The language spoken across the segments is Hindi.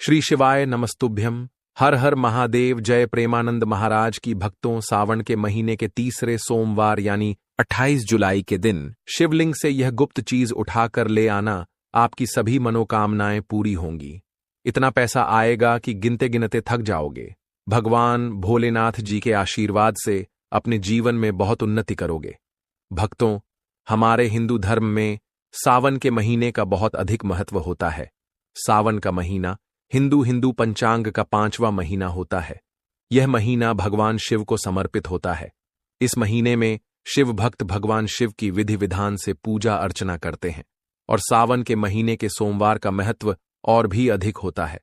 श्री शिवाय नमस्तुभ्यम। हर हर महादेव। जय प्रेमानंद महाराज की भक्तों, सावन के महीने के तीसरे सोमवार यानी 28 जुलाई के दिन शिवलिंग से यह गुप्त चीज उठाकर ले आना, आपकी सभी मनोकामनाएं पूरी होंगी। इतना पैसा आएगा कि गिनते गिनते थक जाओगे। भगवान भोलेनाथ जी के आशीर्वाद से अपने जीवन में बहुत उन्नति करोगे। भक्तों, हमारे हिंदू धर्म में सावन के महीने का बहुत अधिक महत्व होता है। सावन का महीना हिंदू पंचांग का 5वां महीना होता है। यह महीना भगवान शिव को समर्पित होता है। इस महीने में शिव भक्त भगवान शिव की विधि विधान से पूजा अर्चना करते हैं और सावन के महीने के सोमवार का महत्व और भी अधिक होता है।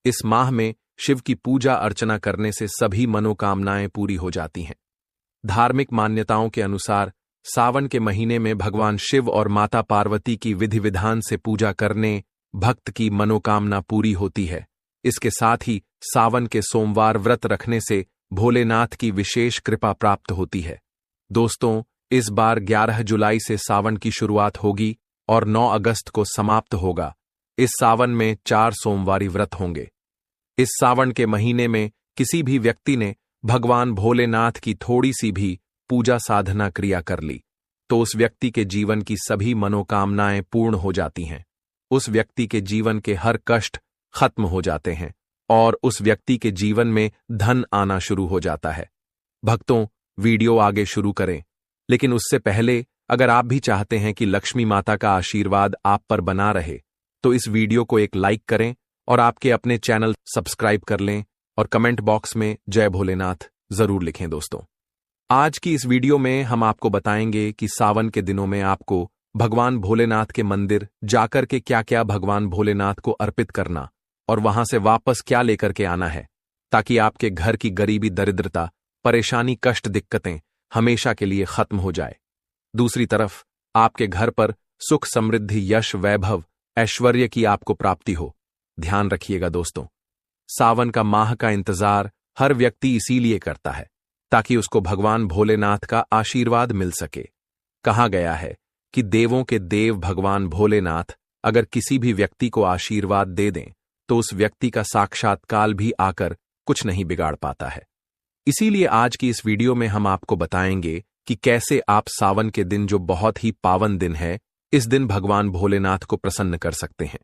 इस माह में शिव की पूजा अर्चना करने से सभी मनोकामनाएं पूरी हो जाती हैं। धार्मिक मान्यताओं के अनुसार सावन के महीने में भगवान शिव और माता पार्वती की विधि विधान से पूजा करने भक्त की मनोकामना पूरी होती है। इसके साथ ही सावन के सोमवार व्रत रखने से भोलेनाथ की विशेष कृपा प्राप्त होती है। दोस्तों, इस बार 11 जुलाई से सावन की शुरुआत होगी और 9 अगस्त को समाप्त होगा। इस सावन में 4 सोमवारी व्रत होंगे। इस सावन के महीने में किसी भी व्यक्ति ने भगवान भोलेनाथ की थोड़ी सी भी पूजा साधना क्रिया कर ली तो उस व्यक्ति के जीवन की सभी मनोकामनाएं पूर्ण हो जाती हैं। उस व्यक्ति के जीवन के हर कष्ट खत्म हो जाते हैं और उस व्यक्ति के जीवन में धन आना शुरू हो जाता है। भक्तों, वीडियो आगे शुरू करें, लेकिन उससे पहले अगर आप भी चाहते हैं कि लक्ष्मी माता का आशीर्वाद आप पर बना रहे तो इस वीडियो को एक लाइक करें और आपके अपने चैनल सब्सक्राइब कर लें और कमेंट बॉक्स में जय भोलेनाथ जरूर लिखें। दोस्तों, आज की इस वीडियो में हम आपको बताएंगे कि सावन के दिनों में आपको भगवान भोलेनाथ के मंदिर जाकर के क्या क्या भगवान भोलेनाथ को अर्पित करना और वहां से वापस क्या लेकर के आना है, ताकि आपके घर की गरीबी, दरिद्रता, परेशानी, कष्ट, दिक्कतें हमेशा के लिए खत्म हो जाए। दूसरी तरफ आपके घर पर सुख, समृद्धि, यश, वैभव, ऐश्वर्य की आपको प्राप्ति हो। ध्यान रखिएगा दोस्तों, सावन का माह का इंतजार हर व्यक्ति इसीलिए करता है ताकि उसको भगवान भोलेनाथ का आशीर्वाद मिल सके। कहा गया है कि देवों के देव भगवान भोलेनाथ अगर किसी भी व्यक्ति को आशीर्वाद दे दें तो उस व्यक्ति का साक्षात्कार भी आकर कुछ नहीं बिगाड़ पाता है। इसीलिए आज की इस वीडियो में हम आपको बताएंगे कि कैसे आप सावन के दिन, जो बहुत ही पावन दिन है, इस दिन भगवान भोलेनाथ को प्रसन्न कर सकते हैं।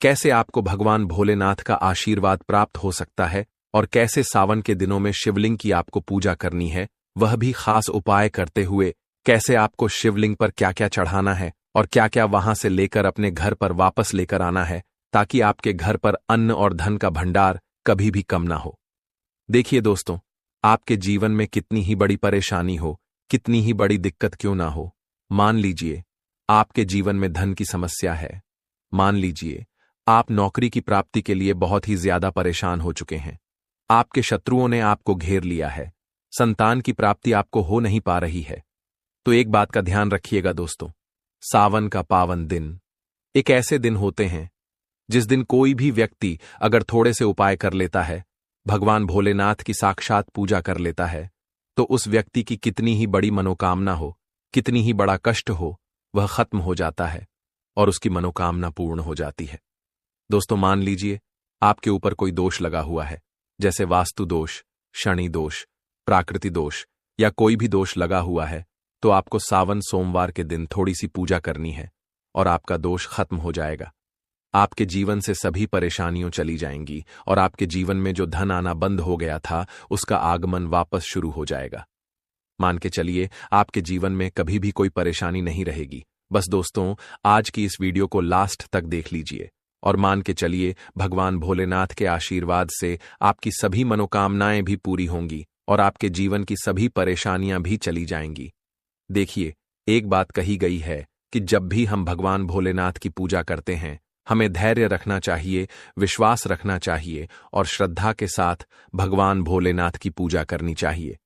कैसे आपको भगवान भोलेनाथ का आशीर्वाद प्राप्त हो सकता है और कैसे सावन के दिनों में शिवलिंग की आपको पूजा करनी है, वह भी खास उपाय करते हुए। कैसे आपको शिवलिंग पर क्या क्या चढ़ाना है और क्या क्या वहां से लेकर अपने घर पर वापस लेकर आना है, ताकि आपके घर पर अन्न और धन का भंडार कभी भी कम ना हो। देखिए दोस्तों, आपके जीवन में कितनी ही बड़ी परेशानी हो, कितनी ही बड़ी दिक्कत क्यों ना हो, मान लीजिए आपके जीवन में धन की समस्या है, मान लीजिए आप नौकरी की प्राप्ति के लिए बहुत ही ज्यादा परेशान हो चुके हैं, आपके शत्रुओं ने आपको घेर लिया है, संतान की प्राप्ति आपको हो नहीं पा रही है, तो एक बात का ध्यान रखिएगा दोस्तों, सावन का पावन दिन एक ऐसे दिन होते हैं जिस दिन कोई भी व्यक्ति अगर थोड़े से उपाय कर लेता है, भगवान भोलेनाथ की साक्षात पूजा कर लेता है, तो उस व्यक्ति की कितनी ही बड़ी मनोकामना हो, कितनी ही बड़ा कष्ट हो, वह खत्म हो जाता है और उसकी मनोकामना पूर्ण हो जाती है। दोस्तों, मान लीजिए आपके ऊपर कोई दोष लगा हुआ है, जैसे वास्तु दोष, शनि दोष, प्राकृति दोष या कोई भी दोष लगा हुआ है, तो आपको सावन सोमवार के दिन थोड़ी सी पूजा करनी है और आपका दोष खत्म हो जाएगा। आपके जीवन से सभी परेशानियां चली जाएंगी और आपके जीवन में जो धन आना बंद हो गया था, उसका आगमन वापस शुरू हो जाएगा। मान के चलिए आपके जीवन में कभी भी कोई परेशानी नहीं रहेगी। बस दोस्तों, आज की इस वीडियो को लास्ट तक देख लीजिए और मान के चलिए भगवान भोलेनाथ के आशीर्वाद से आपकी सभी मनोकामनाएं भी पूरी होंगी और आपके जीवन की सभी परेशानियां भी चली जाएंगी। देखिए, एक बात कही गई है कि जब भी हम भगवान भोलेनाथ की पूजा करते हैं, हमें धैर्य रखना चाहिए, विश्वास रखना चाहिए और श्रद्धा के साथ भगवान भोलेनाथ की पूजा करनी चाहिए,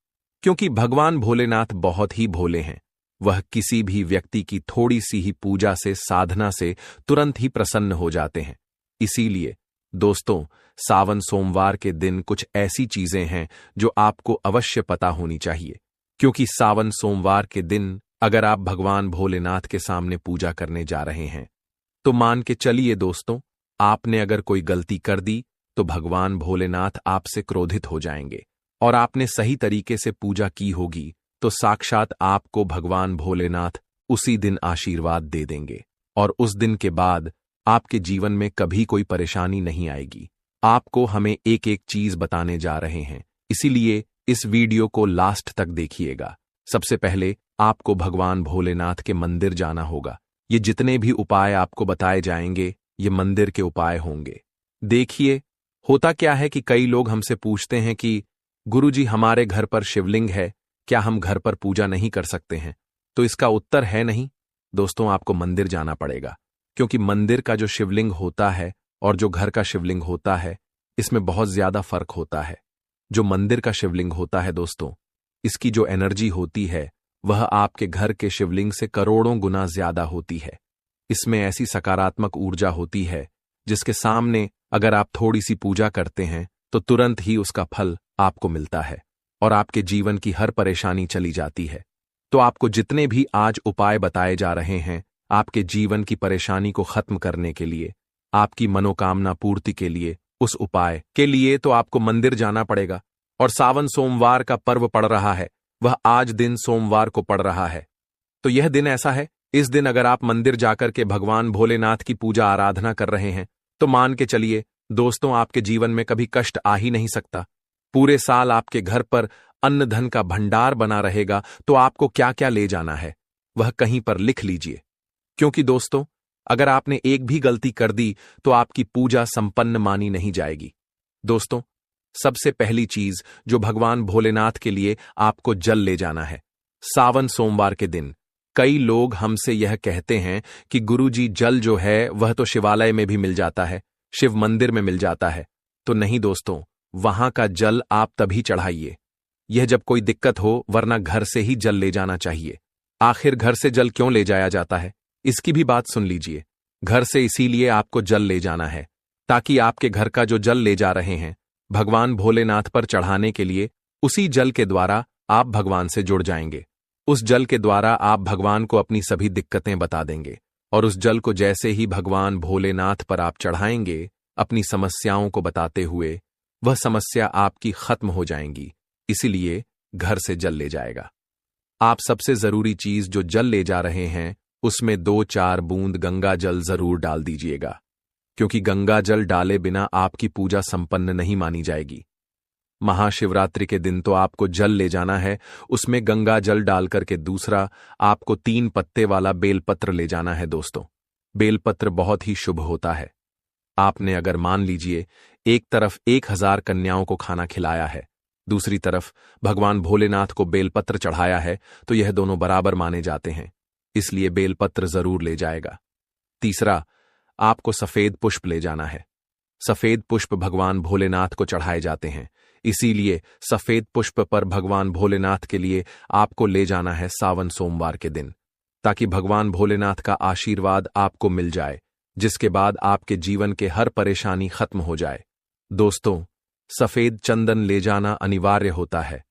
क्योंकि भगवान भोलेनाथ बहुत ही भोले हैं। वह किसी भी व्यक्ति की थोड़ी सी ही पूजा से, साधना से तुरंत ही प्रसन्न हो जाते हैं। इसीलिए दोस्तों, सावन सोमवार के दिन कुछ ऐसी चीजें हैं जो आपको अवश्य पता होनी चाहिए, क्योंकि सावन सोमवार के दिन अगर आप भगवान भोलेनाथ के सामने पूजा करने जा रहे हैं तो मान के चलिए दोस्तों, आपने अगर कोई गलती कर दी तो भगवान भोलेनाथ आपसे क्रोधित हो जाएंगे। और आपने सही तरीके से पूजा की होगी तो साक्षात आपको भगवान भोलेनाथ उसी दिन आशीर्वाद दे देंगे और उस दिन के बाद आपके जीवन में कभी कोई परेशानी नहीं आएगी। आपको हमें एक एक चीज बताने जा रहे हैं, इसीलिए इस वीडियो को लास्ट तक देखिएगा। सबसे पहले आपको भगवान भोलेनाथ के मंदिर जाना होगा। ये जितने भी उपाय आपको बताए जाएंगे ये मंदिर के उपाय होंगे। देखिए, होता क्या है कि कई लोग हमसे पूछते हैं कि गुरुजी हमारे घर पर शिवलिंग है, क्या हम घर पर पूजा नहीं कर सकते हैं? तो इसका उत्तर है नहीं दोस्तों, आपको मंदिर जाना पड़ेगा, क्योंकि मंदिर का जो शिवलिंग होता है और जो घर का शिवलिंग होता है इसमें बहुत ज्यादा फर्क होता है। जो मंदिर का शिवलिंग होता है दोस्तों, इसकी जो एनर्जी होती है वह आपके घर के शिवलिंग से करोड़ों गुना ज्यादा होती है। इसमें ऐसी सकारात्मक ऊर्जा होती है जिसके सामने अगर आप थोड़ी सी पूजा करते हैं तो तुरंत ही उसका फल आपको मिलता है और आपके जीवन की हर परेशानी चली जाती है। तो आपको जितने भी आज उपाय बताए जा रहे हैं आपके जीवन की परेशानी को खत्म करने के लिए, आपकी मनोकामना पूर्ति के लिए, उस उपाय के लिए तो आपको मंदिर जाना पड़ेगा। और सावन सोमवार का पर्व पड़ रहा है, वह आज दिन सोमवार को पड़ रहा है। तो यह दिन ऐसा है, इस दिन अगर आप मंदिर जाकर के भगवान भोलेनाथ की पूजा आराधना कर रहे हैं तो मान के चलिए दोस्तों, आपके जीवन में कभी कष्ट आ ही नहीं सकता। पूरे साल आपके घर पर अन्न धन का भंडार बना रहेगा। तो आपको क्या क्या ले जाना है वह कहीं पर लिख लीजिए, क्योंकि दोस्तों अगर आपने एक भी गलती कर दी तो आपकी पूजा संपन्न मानी नहीं जाएगी। दोस्तों, सबसे पहली चीज जो भगवान भोलेनाथ के लिए आपको जल ले जाना है। सावन सोमवार के दिन कई लोग हमसे यह कहते हैं कि गुरुजी जल जो है वह तो शिवालय में भी मिल जाता है, शिव मंदिर में मिल जाता है। तो नहीं दोस्तों, वहां का जल आप तभी चढ़ाइए यह जब कोई दिक्कत हो, वरना घर से ही जल ले जाना चाहिए। आखिर घर से जल क्यों ले जाया जाता है, इसकी भी बात सुन लीजिए। घर से इसीलिए आपको जल ले जाना है ताकि आपके घर का जो जल ले जा रहे हैं भगवान भोलेनाथ पर चढ़ाने के लिए, उसी जल के द्वारा आप भगवान से जुड़ जाएंगे। उस जल के द्वारा आप भगवान को अपनी सभी दिक्कतें बता देंगे और उस जल को जैसे ही भगवान भोलेनाथ पर आप चढ़ाएंगे अपनी समस्याओं को बताते हुए, वह समस्या आपकी खत्म हो जाएंगी। इसीलिए घर से जल ले जाएगा। आप सबसे जरूरी चीज जो जल ले जा रहे हैं उसमें 2-4 बूंद गंगा जल जरूर डाल दीजिएगा, क्योंकि गंगा जल डाले बिना आपकी पूजा संपन्न नहीं मानी जाएगी। महाशिवरात्रि के दिन तो आपको जल ले जाना है, उसमें गंगा जल डाल करके दूसरा आपको 3 पत्ते वाला बेलपत्र ले जाना है। दोस्तों, बेलपत्र बहुत ही शुभ होता है। आपने अगर मान लीजिए एक तरफ 1000 कन्याओं को खाना खिलाया है, दूसरी तरफ भगवान भोलेनाथ को बेलपत्र चढ़ाया है, तो यह दोनों बराबर माने जाते हैं, इसलिए बेलपत्र जरूर ले जाएगा। तीसरा, आपको सफेद पुष्प ले जाना है। सफेद पुष्प भगवान भोलेनाथ को चढ़ाए जाते हैं, इसीलिए सफेद पुष्प पर भगवान भोलेनाथ के लिए आपको ले जाना है सावन सोमवार के दिन, ताकि भगवान भोलेनाथ का आशीर्वाद आपको मिल जाए, जिसके बाद आपके जीवन के हर परेशानी खत्म हो जाए। दोस्तों, सफेद चंदन ले जाना अनिवार्य होता है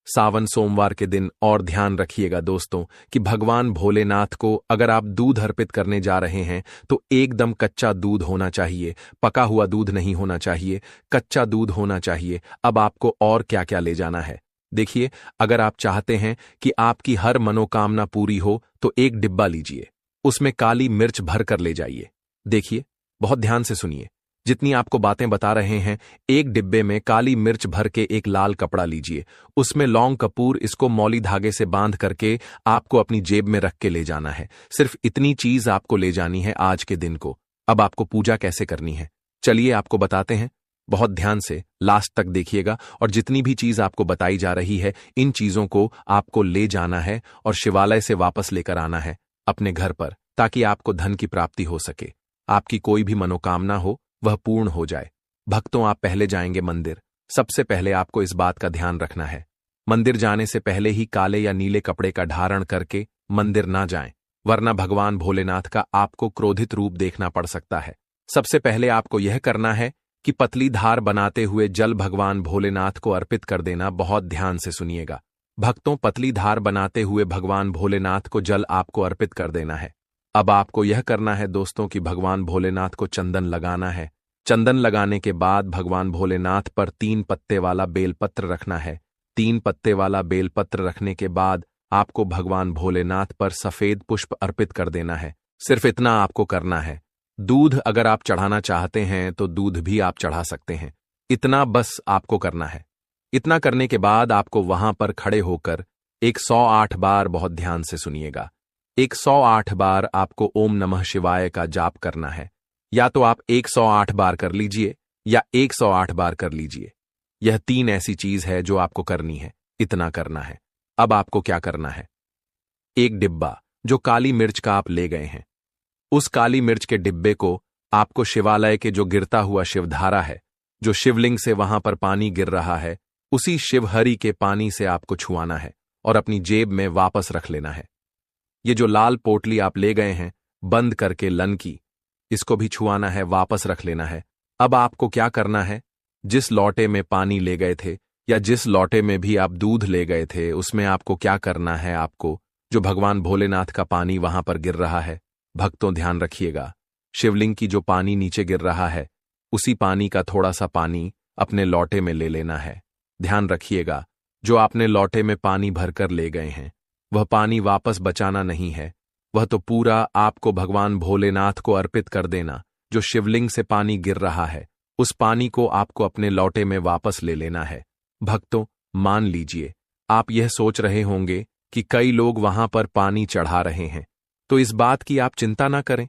सावन सोमवार के दिन। और ध्यान रखिएगा दोस्तों कि भगवान भोलेनाथ को अगर आप दूध अर्पित करने जा रहे हैं तो एकदम कच्चा दूध होना चाहिए, पका हुआ दूध नहीं होना चाहिए, कच्चा दूध होना चाहिए। अब आपको और क्या क्या ले जाना है देखिए, अगर आप चाहते हैं कि आपकी हर मनोकामना पूरी हो तो एक डिब्बा लीजिए, उसमें काली मिर्च भर कर ले जाइए। देखिए, बहुत ध्यान से सुनिए, जितनी आपको बातें बता रहे हैं, एक डिब्बे में काली मिर्च भर के एक लाल कपड़ा लीजिए, उसमें लौंग कपूर इसको मौली धागे से बांध करके आपको अपनी जेब में रख के ले जाना है। सिर्फ इतनी चीज आपको ले जानी है आज के दिन को। अब आपको पूजा कैसे करनी है चलिए आपको बताते हैं। बहुत ध्यान से लास्ट तक देखिएगा और जितनी भी चीज आपको बताई जा रही है इन चीजों को आपको ले जाना है और शिवालय से वापस लेकर आना है अपने घर पर, ताकि आपको धन की प्राप्ति हो सके, आपकी कोई भी मनोकामना हो वह पूर्ण हो जाए। भक्तों, आप पहले जाएंगे मंदिर। सबसे पहले आपको इस बात का ध्यान रखना है, मंदिर जाने से पहले ही काले या नीले कपड़े का धारण करके मंदिर ना जाएं, वरना भगवान भोलेनाथ का आपको क्रोधित रूप देखना पड़ सकता है। सबसे पहले आपको यह करना है कि पतली धार बनाते हुए जल भगवान भोलेनाथ को अर्पित कर देना। बहुत ध्यान से सुनिएगा भक्तों, पतली धार बनाते हुए भगवान भोलेनाथ को जल आपको अर्पित कर देना है। अब आपको यह करना है दोस्तों कि भगवान भोलेनाथ को चंदन लगाना है। चंदन लगाने के बाद भगवान भोलेनाथ पर 3 पत्ते वाला बेलपत्र रखना है। 3 पत्ते वाला बेलपत्र रखने के बाद आपको भगवान भोलेनाथ पर सफेद पुष्प अर्पित कर देना है। सिर्फ इतना आपको करना है। दूध अगर आप चढ़ाना चाहते हैं तो दूध भी आप चढ़ा सकते हैं। इतना बस आपको करना है। इतना करने के बाद आपको वहां पर खड़े होकर 108 बार बहुत ध्यान से सुनिएगा। 108 बार आपको ओम नमः शिवाय का जाप करना है। या तो आप 108 बार कर लीजिए या 108 बार कर लीजिए। यह 3 ऐसी चीज है जो आपको करनी है। इतना करना है। अब आपको क्या करना है? एक डिब्बा जो काली मिर्च का आप ले गए हैं, उस काली मिर्च के डिब्बे को आपको शिवालय के जो गिरता हुआ शिवधारा है, जो शिवलिंग से वहां पर पानी गिर रहा है, उसी शिवहरि के पानी से आपको छुआना है और अपनी जेब में वापस रख लेना है। ये जो लाल पोटली आप ले गए हैं बंद करके लन की, इसको भी छुआना है, वापस रख लेना है। अब आपको क्या करना है? जिस लौटे में पानी ले गए थे या जिस लौटे में भी आप दूध ले गए थे, उसमें आपको क्या करना है? आपको जो भगवान भोलेनाथ का पानी वहां पर गिर रहा है, भक्तों ध्यान रखिएगा, शिवलिंग की जो पानी नीचे गिर रहा है, उसी पानी का थोड़ा सा पानी अपने लौटे में ले लेना है। ध्यान रखिएगा, जो आपने लौटे में पानी भरकर ले गए हैं, वह पानी वापस बचाना नहीं है। वह तो पूरा आपको भगवान भोलेनाथ को अर्पित कर देना। जो शिवलिंग से पानी गिर रहा है, उस पानी को आपको अपने लौटे में वापस ले लेना है। भक्तों, मान लीजिए आप यह सोच रहे होंगे कि कई लोग वहां पर पानी चढ़ा रहे हैं, तो इस बात की आप चिंता ना करें।